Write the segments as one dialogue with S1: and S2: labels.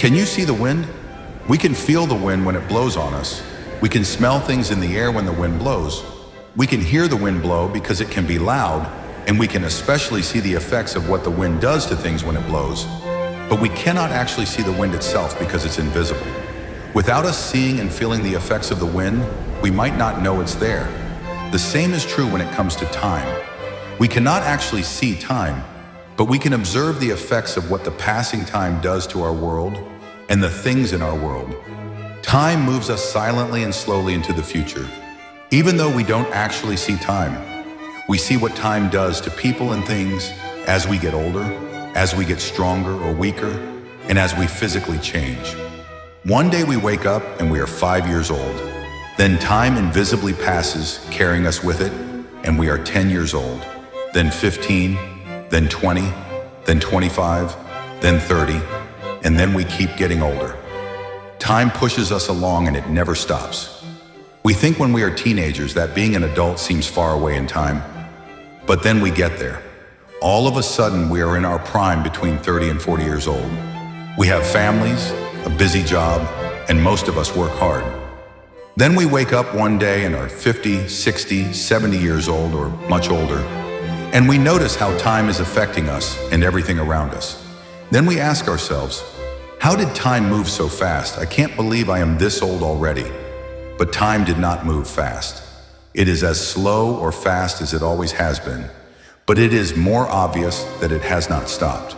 S1: Can you see the wind? We can feel the wind when it blows on us. We can smell things in the air when the wind blows. We can hear the wind blow because it can be loud, and we can especially see the effects of what the wind does to things when it blows. But we cannot actually see the wind itself because it's invisible. Without us seeing and feeling the effects of the wind, we might not know it's there. The same is true when it comes to time. We cannot actually see time, but we can observe the effects of what the passing time does to our world and the things in our world. Time moves us silently and slowly into the future. Even though we don't actually see time, we see what time does to people and things as we get older, as we get stronger or weaker, and as we physically change. One day we wake up and we are 5 years old. Then time invisibly passes, carrying us with it, and we are 10 years old. Then 15, then 20, then 25, then 30, and then we keep getting older. Time pushes us along and it never stops. We think when we are teenagers that being an adult seems far away in time, but then we get there. All of a sudden we are in our prime between 30 and 40 years old. We have families, a busy job, and most of us work hard. Then we wake up one day and are 50, 60, 70 years old or much older, and we notice how time is affecting us and everything around us. Then we ask ourselves, how did time move so fast? I can't believe I am this old already. But time did not move fast. It is as slow or fast as it always has been, but it is more obvious that it has not stopped.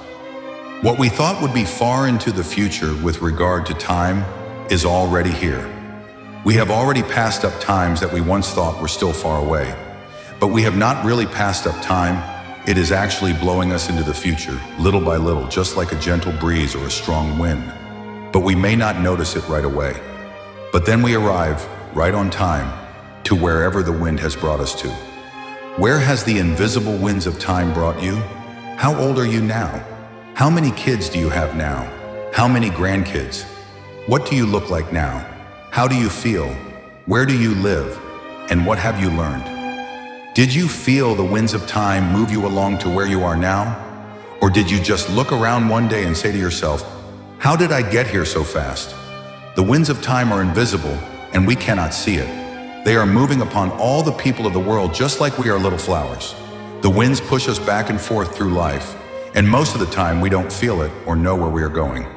S1: What we thought would be far into the future with regard to time is already here. We have already passed up times that we once thought were still far away, but we have not really passed up time. It is actually blowing us into the future, little by little, just like a gentle breeze or a strong wind. But we may not notice it right away. But then we arrive, right on time, to wherever the wind has brought us to. Where has the invisible winds of time brought you? How old are you now? How many kids do you have now? How many grandkids? What do you look like now? How do you feel? Where do you live? And what have you learned? Did you feel the winds of time move you along to where you are now? Or did you just look around one day and say to yourself, how did I get here so fast? The winds of time are invisible and we cannot see it. They are moving upon all the people of the world just like we are little flowers. The winds push us back and forth through life, and most of the time we don't feel it or know where we are going.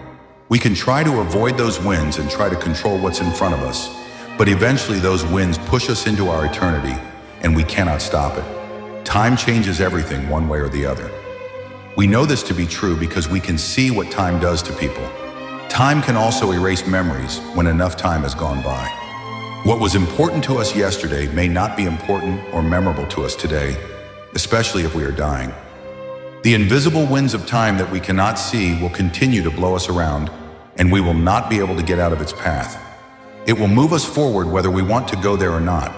S1: We can try to avoid those winds and try to control what's in front of us, but eventually those winds push us into our eternity and we cannot stop it. Time changes everything one way or the other. We know this to be true because we can see what time does to people. Time can also erase memories when enough time has gone by. What was important to us yesterday may not be important or memorable to us today, especially if we are dying. The invisible winds of time that we cannot see will continue to blow us around, and we will not be able to get out of its path. It will move us forward whether we want to go there or not.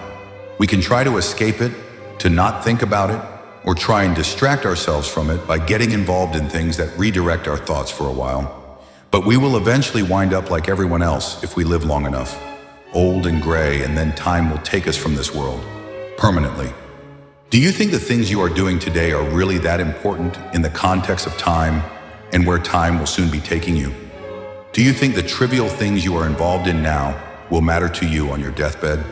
S1: We can try to escape it, to not think about it, or try and distract ourselves from it by getting involved in things that redirect our thoughts for a while. But we will eventually wind up like everyone else if we live long enough, old and gray, and then time will take us from this world, permanently. Do you think the things you are doing today are really that important in the context of time and where time will soon be taking you? Do you think the trivial things you are involved in now will matter to you on your deathbed?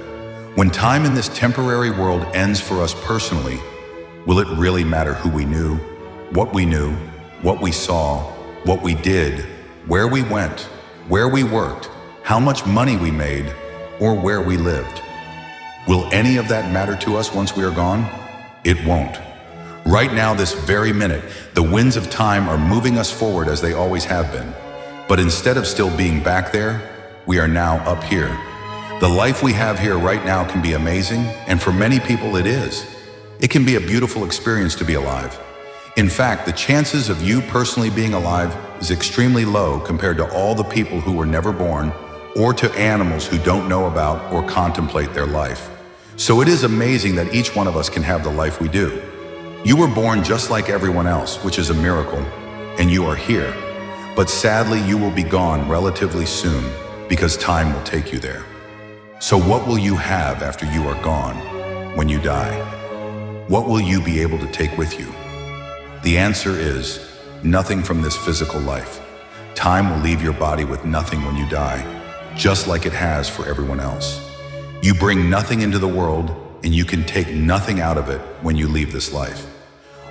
S1: When time in this temporary world ends for us personally, will it really matter who we knew, what we saw, what we did, where we went, where we worked, how much money we made, or where we lived? Will any of that matter to us once we are gone? It won't. Right now, this very minute, the winds of time are moving us forward as they always have been. But instead of still being back there, we are now up here. The life we have here right now can be amazing, and for many people it is. It can be a beautiful experience to be alive. In fact, the chances of you personally being alive is extremely low compared to all the people who were never born, or to animals who don't know about or contemplate their life. So it is amazing that each one of us can have the life we do. You were born just like everyone else, which is a miracle, and you are here. But sadly, you will be gone relatively soon because time will take you there. So what will you have after you are gone, when you die? What will you be able to take with you? The answer is nothing from this physical life. Time will leave your body with nothing when you die, just like it has for everyone else. You bring nothing into the world, and you can take nothing out of it when you leave this life.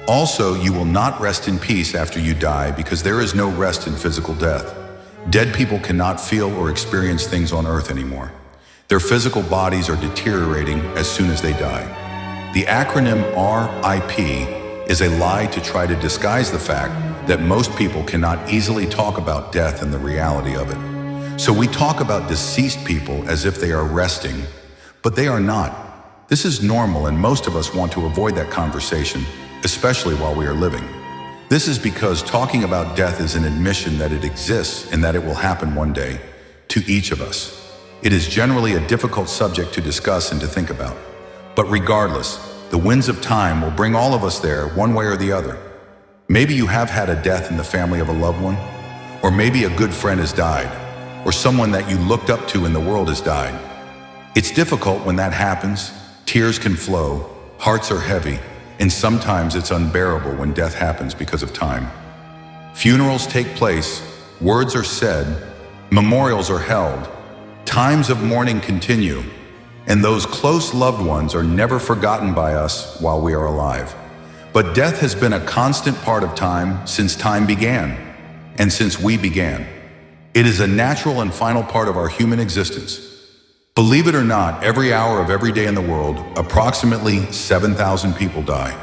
S1: Also, you will not rest in peace after you die because there is no rest in physical death. Dead people cannot feel or experience things on earth anymore. Their physical bodies are deteriorating as soon as they die. The acronym RIP is a lie to try to disguise the fact that most people cannot easily talk about death and the reality of it. So we talk about deceased people as if they are resting, but they are not. This is normal, and most of us want to avoid that conversation, especially while we are living. This is because talking about death is an admission that it exists and that it will happen one day to each of us. It is generally a difficult subject to discuss and to think about. But regardless, the winds of time will bring all of us there one way or the other. Maybe you have had a death in the family of a loved one, or maybe a good friend has died, or someone that you looked up to in the world has died. It's difficult when that happens. Tears can flow, hearts are heavy, and sometimes it's unbearable when death happens because of time. Funerals take place, words are said, memorials are held, times of mourning continue, and those close loved ones are never forgotten by us while we are alive. But death has been a constant part of time since time began, and since we began. It is a natural and final part of our human existence. Believe it or not, every hour of every day in the world, approximately 7,000 people die.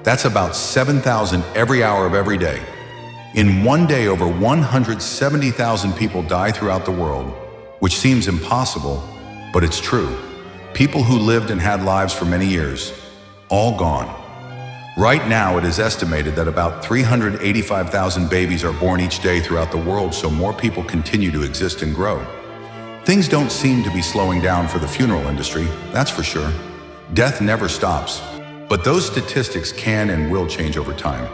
S1: That's about 7,000 every hour of every day. In one day, over 170,000 people die throughout the world, which seems impossible, but it's true. People who lived and had lives for many years, all gone. Right now, it is estimated that about 385,000 babies are born each day throughout the world, so more people continue to exist and grow. Things don't seem to be slowing down for the funeral industry, that's for sure. Death never stops, but those statistics can and will change over time.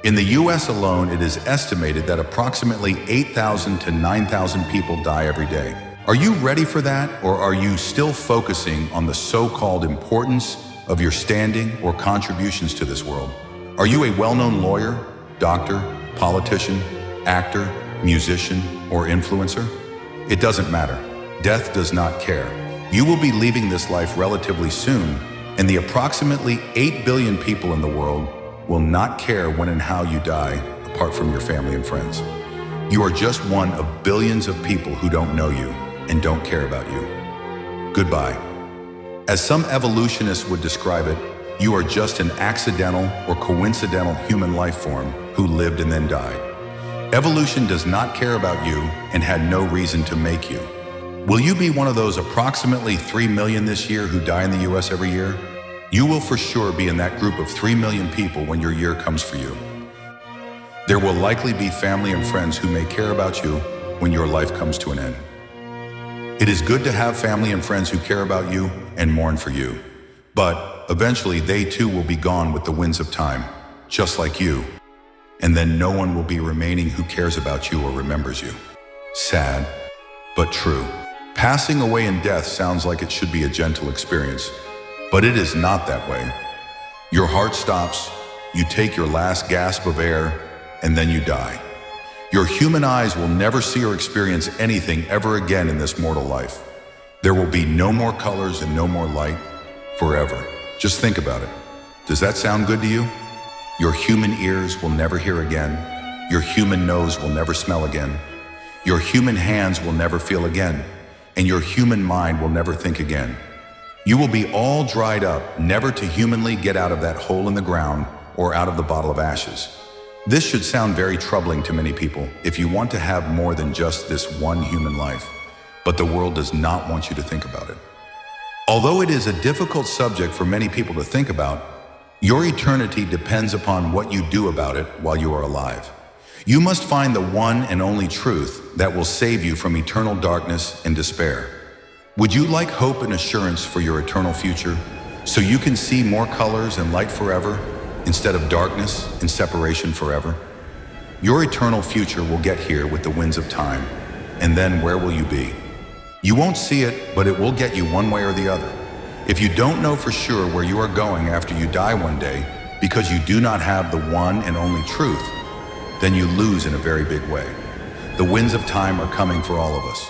S1: In the US alone, it is estimated that approximately 8,000 to 9,000 people die every day. Are you ready for that, or are you still focusing on the so-called importance of your standing or contributions to this world? Are you a well-known lawyer, doctor, politician, actor, musician, or influencer? It doesn't matter. Death does not care. You will be leaving this life relatively soon, and the approximately 8 billion people in the world will not care when and how you die, apart from your family and friends. You are just one of billions of people who don't know you and don't care about you. Goodbye. As some evolutionists would describe it, you are just an accidental or coincidental human life form who lived and then died. Evolution does not care about you and had no reason to make you. Will you be one of those approximately 3 million this year who die in the US every year? You will for sure be in that group of 3 million people when your year comes for you. There will likely be family and friends who may care about you when your life comes to an end. It is good to have family and friends who care about you and mourn for you, but eventually they too will be gone with the winds of time, just like you, and then no one will be remaining who cares about you or remembers you. Sad, but true. Passing away in death sounds like it should be a gentle experience, but it is not that way. Your heart stops, you take your last gasp of air, and then you die. Your human eyes will never see or experience anything ever again in this mortal life. There will be no more colors and no more light forever. Just think about it. Does that sound good to you? Your human ears will never hear again. Your human nose will never smell again. Your human hands will never feel again. And your human mind will never think again. You will be all dried up, never to humanly get out of that hole in the ground or out of the bottle of ashes. This should sound very troubling to many people if you want to have more than just this one human life, but the world does not want you to think about it. Although it is a difficult subject for many people to think about, your eternity depends upon what you do about it while you are alive. You must find the one and only truth that will save you from eternal darkness and despair. Would you like hope and assurance for your eternal future so you can see more colors and light forever instead of darkness and separation forever? Your eternal future will get here with the winds of time, and then where will you be? You won't see it, but it will get you one way or the other. If you don't know for sure where you are going after you die one day because you do not have the one and only truth, then you lose in a very big way. The winds of time are coming for all of us.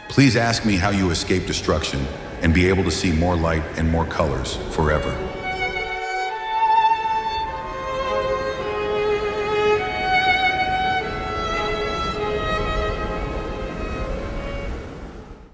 S1: Please ask me how you escape destruction and be able to see more light and more colors forever.